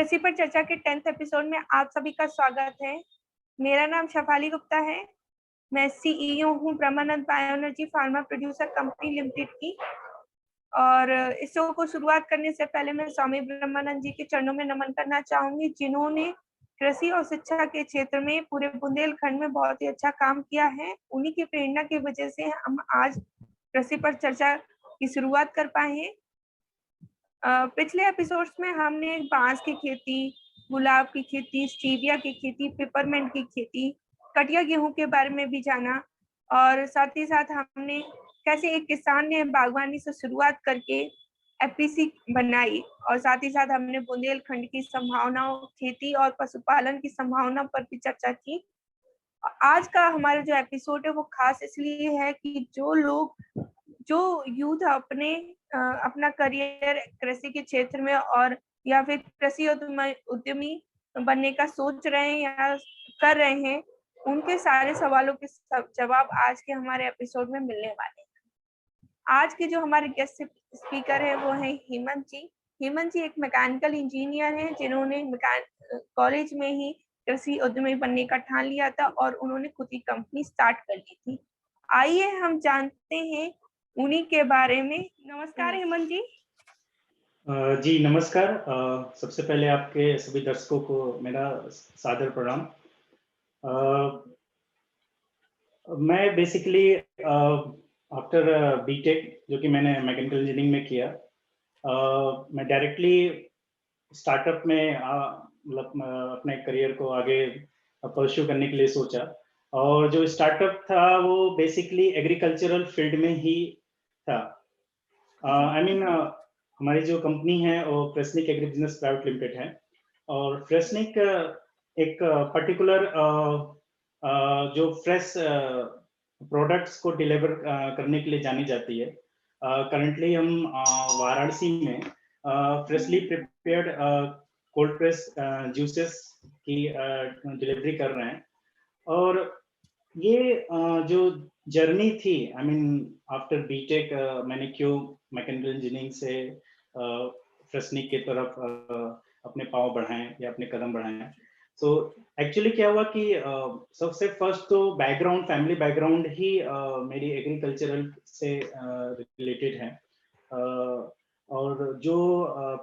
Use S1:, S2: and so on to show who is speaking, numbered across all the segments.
S1: कृषि पर चर्चा के 10th एपिसोड में आप सभी का स्वागत है। मेरा नाम शफाली गुप्ता है। मैं सीईओ हूँ Brahmanand bioenergy pharma producer company limited की। और इस शो को शुरुआत करने से पहले मैं स्वामी ब्रह्मानंद जी के चरणों में नमन करना चाहूंगी, जिन्होंने कृषि और शिक्षा के क्षेत्र में पूरे बुंदेलखंड में बहुत ही अच्छा काम किया है। उन्हीं की प्रेरणा की वजह से हम आज कृषि पर चर्चा की शुरुआत कर पाए हैं। पिछले एपिसोड्स में हमने बांस की खेती, गुलाब की खेती, स्टीविया की खेती, पेपरमेंट की खेती, कटिया गेहूं के बारे में भी जाना, और साथ ही साथ हमने कैसे एक किसान ने बागवानी से शुरुआत करके एफपीसी बनाई, और साथ ही साथ हमने बुंदेलखंड की संभावनाओं, खेती और पशुपालन की संभावना पर भी चर्चा की। आज का हमारा जो एपिसोड है वो खास इसलिए है कि जो यूथ अपना करियर कृषि के क्षेत्र में और या फिर कृषि उद्यमी बनने का सोच रहे हैं या कर रहे हैं, उनके सारे सवालों के जवाब आज के हमारे एपिसोड में मिलने वाले हैं। आज के जो हमारे गेस्ट स्पीकर है वो है हेमंत जी। हेमंत जी एक मैकेनिकल इंजीनियर हैं, जिन्होंने कॉलेज में ही कृषि उद्यमी बनने का ठान लिया था और उन्होंने खुद की कंपनी स्टार्ट कर ली थी। आइए हम जानते हैं उन्हीं के बारे में। नमस्कार हेमंत जी।
S2: जी नमस्कार। सबसे पहले आपके सभी दर्शकों को मेरा सादर प्रणाम। मैं बेसिकली आफ्टर बीटेक, जो कि मैंने मैकेनिकल इंजीनियरिंग में किया, मैं डायरेक्टली स्टार्टअप में मतलब अपने करियर को आगे परस्यू करने के लिए सोचा। और जो स्टार्टअप था वो बेसिकली एग्रीकल्चरल फील्ड में ही था। आई मीन हमारी जो कंपनी है वो फ्रेशनिक एग्री बिजनेस प्राइवेट लिमिटेड है। और फ्रेशनिक एक पर्टिकुलर जो फ्रेश प्रोडक्ट्स को डिलीवर करने के लिए जानी जाती है। करंटली हम वाराणसी में freshly prepared cold press juices की डिलीवरी कर रहे हैं। और ये जो जर्नी थी, आई मीन आफ्टर बीटेक मैंने क्यों मैकेनिकल इंजीनियरिंग से फ्रेशनिक की तरफ अपने पांव बढ़ाएं या अपने कदम बढ़ाएं। तो एक्चुअली क्या हुआ कि सबसे फर्स्ट तो बैकग्राउंड, फैमिली बैकग्राउंड ही मेरी एग्रीकल्चरल से रिलेटेड है। और जो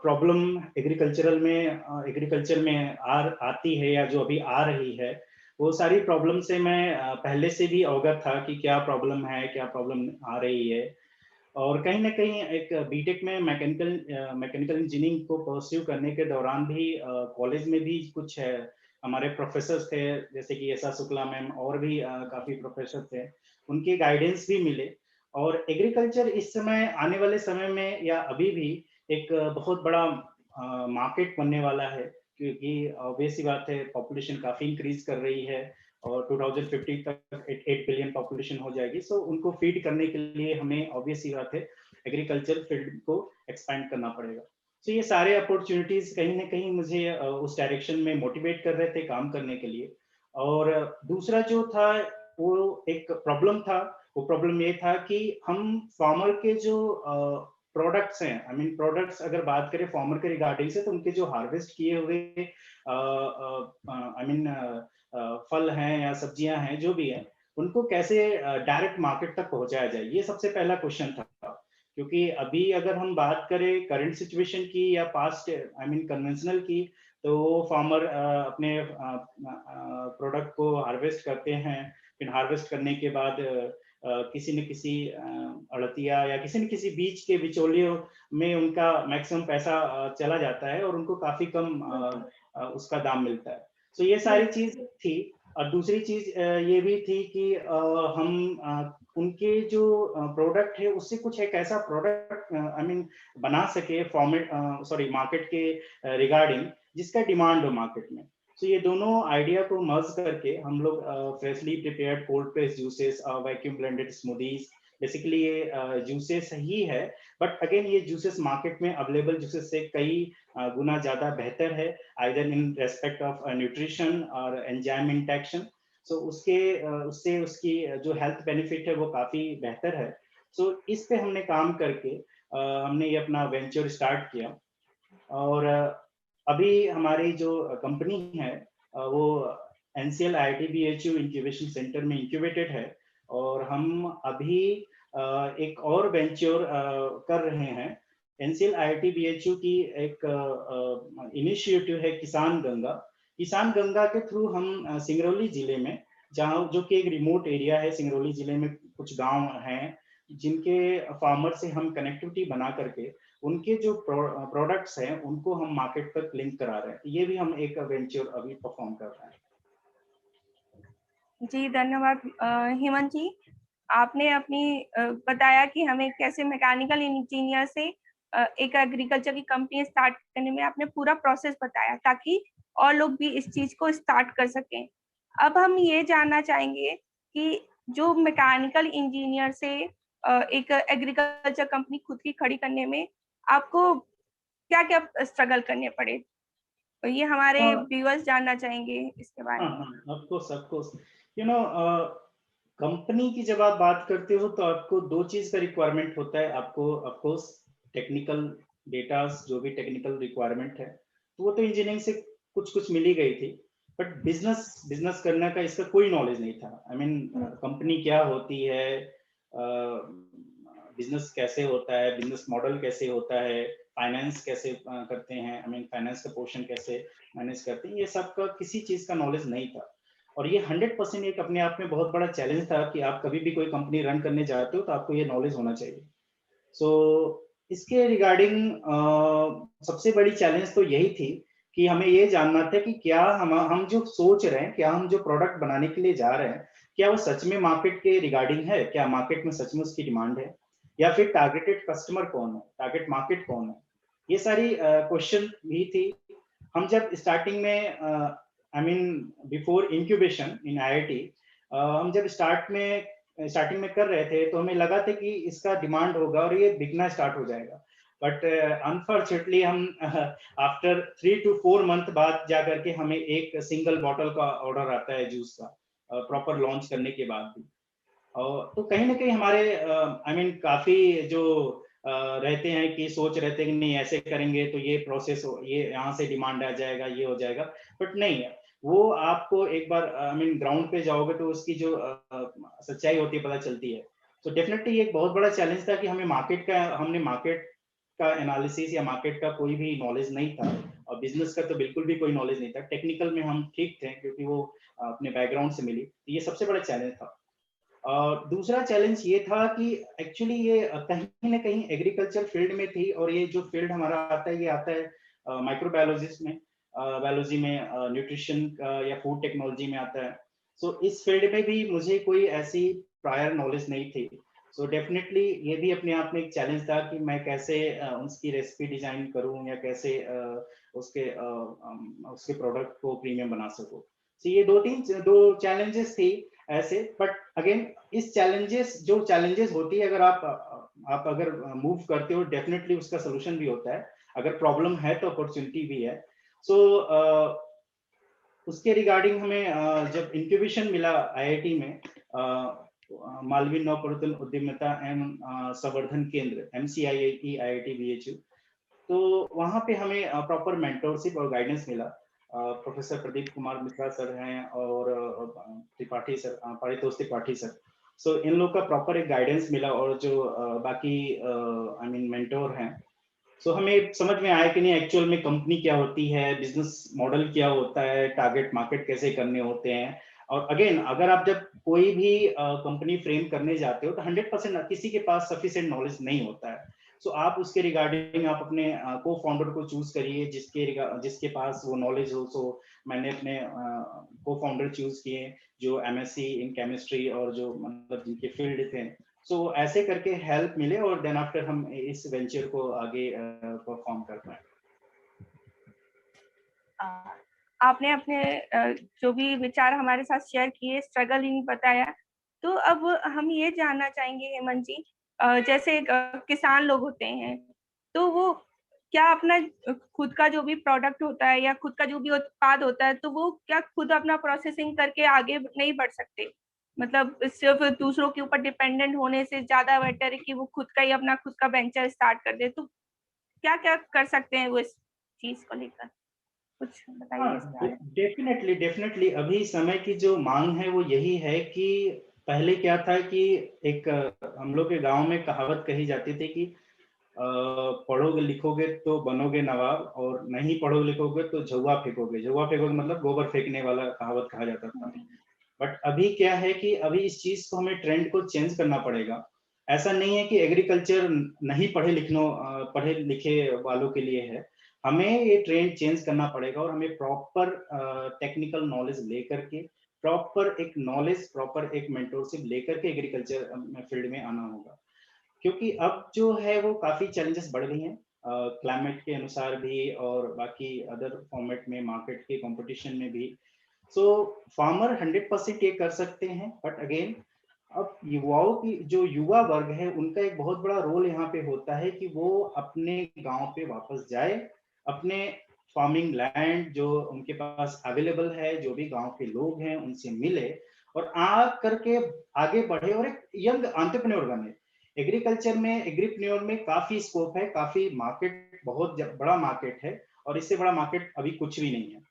S2: प्रॉब्लम एग्रीकल्चर में आती है या जो अभी आ रही है, वो सारी प्रॉब्लम से मैं पहले से भी अवगत था कि क्या प्रॉब्लम है, क्या प्रॉब्लम आ रही है। और कहीं ना कहीं एक बीटेक में मैकेनिकल इंजीनियरिंग को परस्यू करने के दौरान भी कॉलेज में भी कुछ हमारे प्रोफेसर थे, जैसे कि एस आर शुक्ला मैम, और भी काफी प्रोफेसर थे, उनके गाइडेंस भी मिले। और एग्रीकल्चर इस समय, आने वाले समय में या अभी भी एक बहुत बड़ा मार्केट बनने वाला है, क्योंकि ऑब्वियस सी बात है, पॉपुलेशन काफी इंक्रीज कर रही है और 2050 तक 8 बिलियन पॉपुलेशन हो जाएगी। सो उनको फीड करने के लिए हमें ऑब्वियस सी बात है एग्रीकल्चर फील्ड को एक्सपैंड करना पड़ेगा। तो ये सारे अपॉर्चुनिटीज कहीं ना कहीं मुझे उस डायरेक्शन में मोटिवेट कर रहे थे काम करने के लिए। और दूसरा जो था वो एक प्रॉब्लम था। वो प्रॉब्लम ये था कि हम फार्मर के जो प्रोडक्ट्स हैं, आई मीन प्रोडक्ट्स अगर बात करें फार्मर के रिगार्डिंग से, तो उनके जो हार्वेस्ट किए हुए आई मीन फल हैं या सब्जियां हैं, जो भी है, उनको कैसे डायरेक्ट मार्केट तक पहुंचाया जाए, ये सबसे पहला क्वेश्चन था। क्योंकि अभी अगर हम बात करें करंट सिचुएशन की या पास्ट, आई मीन कन्वेंशनल की, तो फार्मर अपने प्रोडक्ट को हार्वेस्ट करते हैं। फिर हार्वेस्ट करने के बाद किसी न किसी अड़तिया या किसी न किसी बीच के बिचौलियों में उनका मैक्सिमम पैसा चला जाता है और उनको काफी कम उसका दाम मिलता है। तो ये सारी चीज थी। और दूसरी चीज ये भी थी कि हम उनके जो प्रोडक्ट है उससे कुछ एक ऐसा प्रोडक्ट आई मीन बना सके फॉर्मेट, सॉरी, मार्केट के रिगार्डिंग, जिसका डिमांड हो मार्केट में। तो ये दोनों आइडिया को मर्ज करके हम लोग freshly prepared cold press juices, vacuum blended smoothies, basically ये जूसेस ही है। बट अगेन ये जूसेस मार्केट में अवेलेबल जूसेस से कई गुना ज्यादा बेहतर है, either in respect of nutrition और एंजाइम इंटैक्शन। सो उससे उसकी जो हेल्थ बेनिफिट है वो काफी बेहतर है। सो इस पे हमने काम करके हमने ये अपना वेंचर स्टार्ट किया। और अभी हमारी जो कंपनी है वो NCL IIT BHU incubation centre में इंक्यूबेटेड है, और हम अभी एक और वेंचर कर रहे हैं। NCL IIT BHU की एक इनिशिएटिव है किसान गंगा। किसान गंगा के थ्रू हम सिंगरौली जिले में, जहाँ जो कि एक रिमोट एरिया है, सिंगरौली जिले में कुछ गांव हैं जिनके फार्मर से हम कनेक्टिविटी बना करके उनके जो प्रोडक्ट्स हैं उनको हम मार्केट तक लिंक करा रहे हैं। ये भी हम एक वेंचर अभी परफॉर्म कर रहे हैं।
S1: जी धन्यवाद हेमंत जी। आपने अपनी बताया कि हमें कैसे मैकेनिकल इंजीनियर से एक एग्रीकल्चर की कंपनी स्टार्ट करने में आपने पूरा प्रोसेस बताया, ताकि और लोग भी इस चीज को स्टार्ट कर सकें। अब हम ये जानना चाहेंगे कि जो मैकेनिकल इंजीनियर से एक एग्रीकल्चर कंपनी खुद की खड़ी करने में आपको क्या क्या स्ट्रगल करने पड़े, तो ये हमारे व्यूअर्स जानना चाहेंगे इसके बारे में।
S2: Of course you know, company की जब आप बात करते हो तो आपको दो चीज का रिक्वायरमेंट होता है। आपको ऑफ कोर्स टेक्निकल डेटा, जो भी टेक्निकल रिक्वायरमेंट है तो वो तो इंजीनियरिंग से कुछ कुछ मिल ही गई थी, बट बिजनेस करने का इसका कोई नॉलेज नहीं था। आई मीन कंपनी क्या होती है, बिजनेस कैसे होता है, बिजनेस मॉडल कैसे होता है, फाइनेंस कैसे करते हैं, आई मीन फाइनेंस का पोर्शन कैसे मैनेज करते हैं, ये सब का किसी चीज का नॉलेज नहीं था। और ये 100% एक अपने आप में बहुत बड़ा चैलेंज था कि आप कभी भी कोई कंपनी रन करने जाते हो तो आपको ये नॉलेज होना चाहिए। सो इसके रिगार्डिंग सबसे बड़ी चैलेंज तो यही थी कि हमें ये जानना था कि क्या हम जो सोच रहे हैं, क्या हम जो प्रोडक्ट बनाने के लिए जा रहे हैं, क्या वो सच में मार्केट के रिगार्डिंग है, क्या मार्केट में सच में उसकी डिमांड है, या फिर टारगेटेड कस्टमर कौन है, टारगेट मार्केट कौन है। ये सारी क्वेश्चन भी थी। हम जब स्टार्टिंग में I mean before incubation in IIT, हम जब स्टार्टिंग में कर रहे थे तो हमें लगा था कि इसका डिमांड होगा और ये बिकना स्टार्ट हो जाएगा। बट अनफॉर्चुनेटली हम आफ्टर 3 to 4 मंथ बाद जाकर के हमें एक सिंगल बॉटल का ऑर्डर आता है जूस का, प्रॉपर लॉन्च करने के बाद भी। तो कहीं ना कहीं हमारे आई मीन काफी जो रहते हैं कि सोच रहते हैं कि नहीं ऐसे करेंगे तो ये प्रोसेस ये यहाँ से डिमांड आ जाएगा, ये हो जाएगा, बट नहीं है। वो आपको एक बार आई मीन ग्राउंड पे जाओगे तो उसकी जो सच्चाई होती है पता चलती है। तो डेफिनेटली एक बहुत बड़ा चैलेंज था कि हमने मार्केट का एनालिसिस या मार्केट का कोई भी नॉलेज नहीं था, और बिजनेस का तो बिल्कुल भी कोई नॉलेज नहीं था। टेक्निकल में हम ठीक थे क्योंकि वो अपने बैकग्राउंड से मिली, तो ये सबसे बड़ा चैलेंज था। दूसरा चैलेंज ये था कि एक्चुअली ये कहीं ना कहीं एग्रीकल्चर फील्ड में थी, और ये जो फील्ड हमारा आता है ये आता है माइक्रोबायोलॉजिस्ट में, बायोलॉजी में, न्यूट्रिशन या फूड टेक्नोलॉजी में आता है। सो इस फील्ड में भी मुझे कोई ऐसी प्रायर नॉलेज नहीं थी। सो डेफिनेटली ये भी अपने आप में एक चैलेंज था कि मैं कैसे उसकी रेसिपी डिजाइन करूं, या कैसे उसके प्रोडक्ट को प्रीमियम बना सकूं। सो ये दो चैलेंजेस थी ऐसे। बट अगेन इस जो चैलेंजेस होती है, अगर आप अगर मूव करते हो डेफिनेटली उसका सोल्यूशन भी होता है। अगर प्रॉब्लम है तो अपॉर्चुनिटी भी है। सो उसके रिगार्डिंग हमें जब इंक्यूबेशन मिला IIT में, मालवीय नवप्रवर्तन उद्यमिता एवं संवर्धन केंद्र MCIIT IIT BHU, तो वहां पे हमें प्रॉपर मेंटरशिप और गाइडेंस मिला। प्रोफेसर प्रदीप कुमार मिश्रा सर हैं, और त्रिपाठी सर, पारितोष त्रिपाठी सर। सो इन लोग का प्रॉपर एक गाइडेंस मिला, और जो बाकी आई मीन मेंटोर हैं, सो हमें समझ में आया कि नहीं एक्चुअल में कंपनी क्या होती है, बिजनेस मॉडल क्या होता है, टारगेट मार्केट कैसे करने होते हैं। और अगेन अगर आप जब कोई भी कंपनी फ्रेम करने जाते हो तो 100% किसी के पास सफिशिएंट नॉलेज नहीं होता है। सो आप उसके रिगार्डिंग आप अपने को फाउंडर को चूज करिए जिसके पास वो नॉलेज हो। सो मैंने अपने को फाउंडर चूज किए जो MSc इन केमिस्ट्री और जो मतलब जिनके फील्ड थे। सो ऐसे करके हेल्प मिले, और देन आफ्टर हम इस वेंचर को आगे परफॉर्म कर पाए।
S1: आपने अपने जो भी विचार हमारे साथ शेयर किए, स्ट्रगल ही बताया, तो अब हम ये जानना चाहेंगे हेमंत जी, जैसे किसान लोग होते हैं तो वो क्या अपना खुद का जो भी प्रोडक्ट होता है या खुद का जो भी उत्पाद होता है तो वो क्या खुद अपना प्रोसेसिंग करके आगे नहीं बढ़ सकते? मतलब सिर्फ दूसरों के ऊपर डिपेंडेंट होने से ज्यादा बेटर है कि वो खुद का वेंचर स्टार्ट कर दे। तो क्या क्या कर सकते हैं वो इस चीज को लेकर? कुछ बताइए
S2: हाँ,
S1: इस बारे में।
S2: डेफिनेटली डेफिनेटली अभी समय की जो मांग है वो यही है कि पहले क्या था कि एक हम लोग के गांव में कहावत कही जाती थी कि पढ़ोगे लिखोगे तो बनोगे नवाब, और नहीं पढ़ोगे लिखोगे तो झुआ फेंकोगे। झुआ फेंकोगे मतलब गोबर फेंकने वाला कहावत कहा जाता था। बट अभी क्या है कि अभी इस चीज को हमें ट्रेंड को चेंज करना पड़ेगा। ऐसा नहीं है कि एग्रीकल्चर नहीं पढ़े लिखे वालों के लिए है। हमें ये ट्रेंड चेंज करना पड़ेगा और हमें प्रॉपर टेक्निकल नॉलेज लेकर के, प्रॉपर एक मेंटोरशिप लेकर के एग्रीकल्चर फील्ड में आना होगा। क्योंकि अब जो है वो काफी चैलेंजेस बढ़ गई हैं, क्लाइमेट के अनुसार भी और बाकी अदर फॉर्मेट में, मार्केट के कंपटीशन में भी। सो फार्मर 100% ये कर सकते हैं, बट अगेन अब युवाओं की, जो युवा वर्ग है उनका एक बहुत बड़ा रोल यहाँ पे होता है कि वो अपने गांव पे वापस जाए, अपने फार्मिंग लैंड जो उनके पास अवेलेबल है, जो भी गांव के लोग हैं उनसे मिले और आ करके आगे बढ़े और एक यंग एंटरप्रेन्योर बने। एग्रीप्रेन्योर में काफी स्कोप है, काफी मार्केट, बहुत बड़ा मार्केट है, और इससे बड़ा मार्केट अभी कुछ भी नहीं है।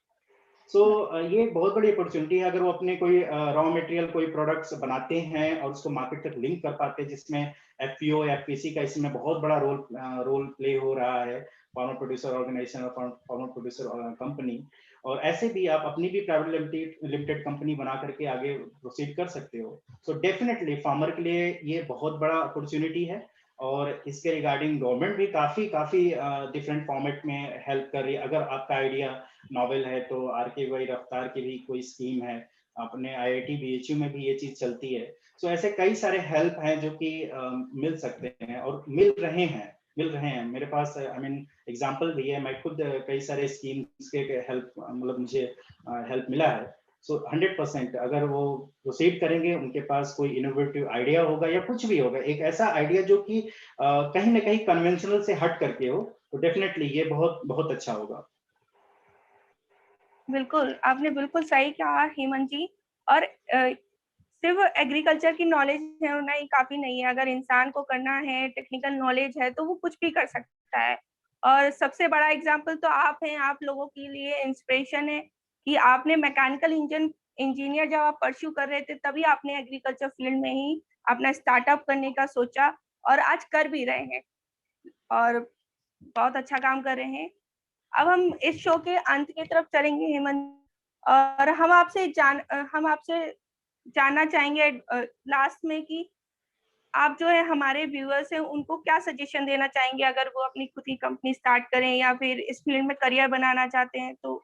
S2: ये बहुत बड़ी अपॉर्चुनिटी है अगर वो अपने कोई रॉ मटेरियल, कोई प्रोडक्ट्स बनाते हैं और उसको मार्केट तक लिंक कर पाते हैं, जिसमें एफपीओ या एफपीसी का इसमें बहुत बड़ा रोल प्ले हो रहा है, फार्मर प्रोड्यूसर ऑर्गेनाइजेशन और फार्मर प्रोड्यूसर कंपनी। और ऐसे भी आप अपनी भी प्राइवेट लिमिटेड कंपनी बना करके आगे प्रोसीड कर सकते हो। सो डेफिनेटली फार्मर के लिए ये बहुत बड़ा अपॉर्चुनिटी है, और इसके रिगार्डिंग गवर्नमेंट भी काफी काफी डिफरेंट फॉर्मेट में हेल्प कर रही है। अगर आपका आइडिया नॉवेल है तो आरके भाई रफ्तार की भी कोई स्कीम है, अपने आईआईटी बीएचयू में भी ये चीज चलती है। सो ऐसे कई सारे हेल्प हैं जो कि मिल सकते हैं और मिल रहे हैं मेरे पास। आई मीन एग्जांपल भी है, मैं खुद कई सारे स्कीम्स के हेल्प, मतलब मुझे हेल्प मिला है। सो 100% अगर वो प्रोसीड करेंगे, उनके पास कोई इनोवेटिव आइडिया होगा या कुछ भी होगा, एक ऐसा आइडिया जो कि कहीं ना कहीं कन्वेंशनल से हट करके हो, तो डेफिनेटली ये बहुत बहुत अच्छा होगा।
S1: बिल्कुल, आपने बिल्कुल सही कहा हेमंत जी। और सिर्फ एग्रीकल्चर की नॉलेज है होना ही काफी नहीं है। अगर इंसान को करना है, टेक्निकल नॉलेज है, तो वो कुछ भी कर सकता है। और सबसे बड़ा एग्जाम्पल तो आप हैं। आप लोगों के लिए इंस्पिरेशन है कि आपने मैकेनिकल इंजीनियर जब आप परस्यू कर रहे थे, तभी आपने एग्रीकल्चर फील्ड में ही अपना स्टार्टअप करने का सोचा, और आज कर भी रहे हैं और बहुत अच्छा काम कर रहे हैं। अब हम इस शो के अंत की तरफ चलेंगे हेमंत, और हम आपसे जानना चाहेंगे लास्ट में कि आप जो है हमारे व्यूअर्स हैं उनको क्या सजेशन देना चाहेंगे, अगर वो अपनी खुद की कंपनी स्टार्ट करें या फिर इस फील्ड में करियर बनाना चाहते हैं तो।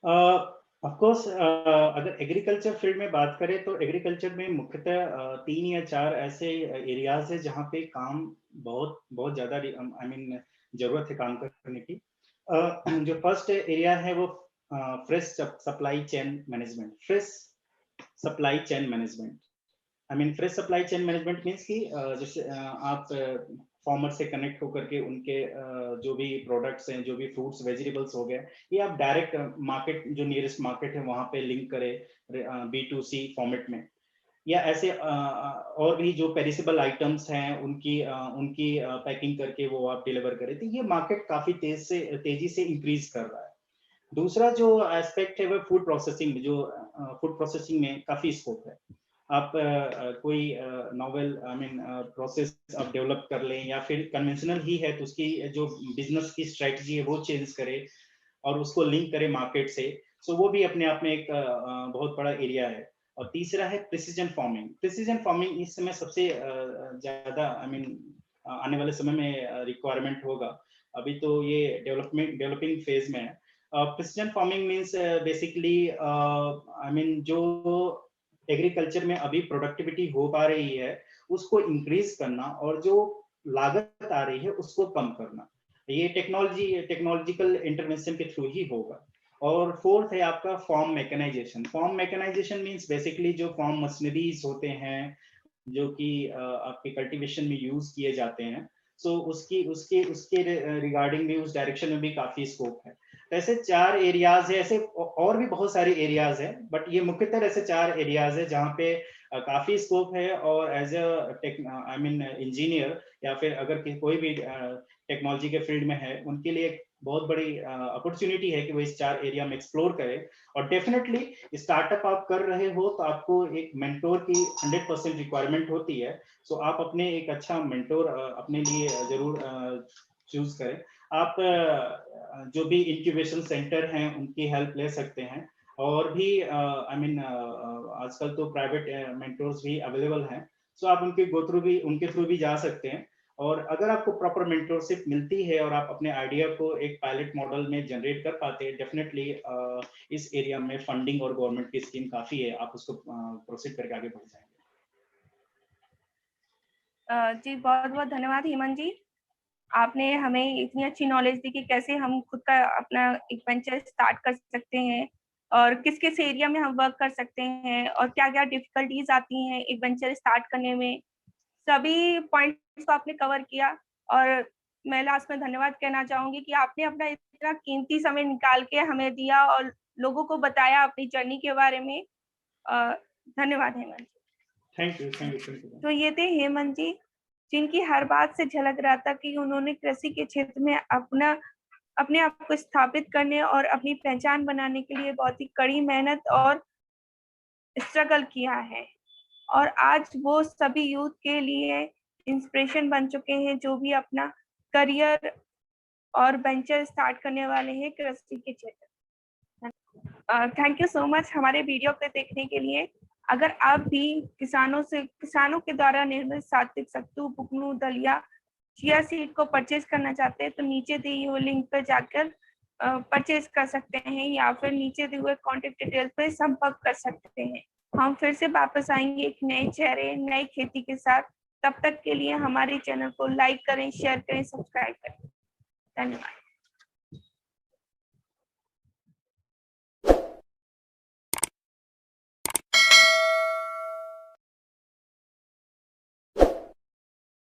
S2: ऑफ कोर्स अगर एग्रीकल्चर फील्ड में बात करें तो एग्रीकल्चर में मुख्यतः 3 या 4 ऐसे एरियाज है जहाँ पे काम बहुत बहुत ज्यादा, आई मीन जरूरत है काम करने की। जो फर्स्ट एरिया है वो fresh supply chain management. Supply chain management I mean fresh supply chain management means कि जैसे आप फार्मर से कनेक्ट होकर के उनके जो भी प्रोडक्ट्स हैं, जो भी फ्रूट्स वेजिटेबल्स हो गए, ये आप डायरेक्ट मार्केट, जो नियरेस्ट मार्केट है वहां पे लिंक करें B2C फॉर्मेट में। या ऐसे और भी जो पेरिसेबल आइटम्स हैं उनकी पैकिंग करके वो आप डिलीवर करें, तो ये मार्केट काफी तेजी से इंक्रीज कर रहा है। दूसरा जो एस्पेक्ट है वो फूड प्रोसेसिंग, जो फूड प्रोसेसिंग में काफी स्कोप है। आप कोई नॉवेल, आई मीन प्रोसेस आप डेवलप कर लें, या फिर कन्वेंशनल ही है तो उसकी जो बिजनेस की स्ट्रेटजी है वो चेंज करे और उसको लिंक करे मार्केट से। सो वो भी अपने आप में एक बहुत बड़ा एरिया है। और तीसरा है प्रिसीजन फार्मिंग। प्रिसीजन फार्मिंग इस समय सबसे ज्यादा, आई मीन आने वाले समय में रिक्वायरमेंट होगा। अभी तो ये डेवलपिंग फेज में है। Precision farming means basically, I mean जो एग्रीकल्चर में अभी प्रोडक्टिविटी हो पा रही है उसको इंक्रीज करना, और जो लागत आ रही है उसको कम करना। ये टेक्नोलॉजिकल इंटरवेंशन के थ्रू ही होगा। और फोर्थ है आपका farm mechanization. Farm mechanization means basically जो फॉर्म मशीनरीज होते हैं जो कि आपके कल्टीवेशन में यूज किए जाते हैं, सो उसकी उसके उसके रिगार्डिंग भी, उस डायरेक्शन में भी काफी स्कोप है। तो ऐसे 4 एरियाज है, ऐसे और भी बहुत सारे एरियाज है, बट ये मुख्यतः ऐसे 4 एरियाज है जहाँ पे काफी स्कोप है। और एज आई मीन इंजीनियर, या फिर अगर कोई भी टेक्नोलॉजी के फील्ड में है, उनके लिए बहुत बड़ी अपॉर्चुनिटी है कि वो इस 4 एरिया में एक्सप्लोर करें। और डेफिनेटली स्टार्टअप आप कर रहे हो तो आपको एक मेंटोर की 100% रिक्वायरमेंट होती है। सो आप अपने एक अच्छा मेंटोर अपने लिए जरूर चूज करें। आप जो भी इंक्यूबेशन सेंटर हैं उनकी हेल्प ले सकते हैं, और भी आई मीन आजकल तो प्राइवेट मेंटोर्स भी अवेलेबल हैं। सो आप उनके थ्रू भी जा सकते हैं। और अगर आपको प्रॉपर मेंटोरशिप मिलती है और आप अपने आइडिया को एक पायलट मॉडल में जनरेट कर पाते हैं, डेफिनेटली इस एरिया में फंडिंग और गवर्नमेंट की स्कीम काफी है, आप उसको प्रोसीड करके आगे बढ़ जाएंगे।
S1: जी बहुत बहुत धन्यवाद हेमंत जी, आपने हमें इतनी अच्छी नॉलेज दी कि कैसे हम खुद का अपना एक वेंचर स्टार्ट कर सकते हैं और किस किस एरिया में हम वर्क कर सकते हैं और क्या क्या डिफिकल्टीज आती हैं एक वेंचर स्टार्ट करने में। सभी पॉइंट्स को आपने कवर किया और मैं लास्ट में धन्यवाद कहना चाहूंगी कि आपने अपना इतना कीमती समय निकाल के हमें दिया और लोगों को बताया अपनी जर्नी के बारे में। धन्यवाद हेमंत जी।
S2: Thank you.
S1: तो ये थे हेमंत जी, जिनकी हर बात से झलक रहा था कि उन्होंने कृषि के क्षेत्र में अपने आप को स्थापित करने और अपनी पहचान बनाने के लिए बहुत ही कड़ी मेहनत और स्ट्रगल किया है। और आज वो सभी यूथ के लिए इंस्पिरेशन बन चुके हैं जो भी अपना करियर और वेंचर स्टार्ट करने वाले हैं कृषि के क्षेत्र। थैंक यू सो मच हमारे वीडियो को देखने के लिए। अगर आप भी किसानों के द्वारा निर्मित सात्विक सत्तू, बुकनू, दलिया, चिया सीड को परचेज करना चाहते हैं तो नीचे दी हुए लिंक पर जाकर परचेज कर सकते हैं या फिर नीचे दिए हुए कॉन्टेक्ट डिटेल्स पर संपर्क कर सकते हैं। हम फिर से वापस आएंगे एक नए चेहरे, नई खेती के साथ। तब तक के लिए हमारे चैनल को लाइक करें, शेयर करें, सब्सक्राइब करें। धन्यवाद।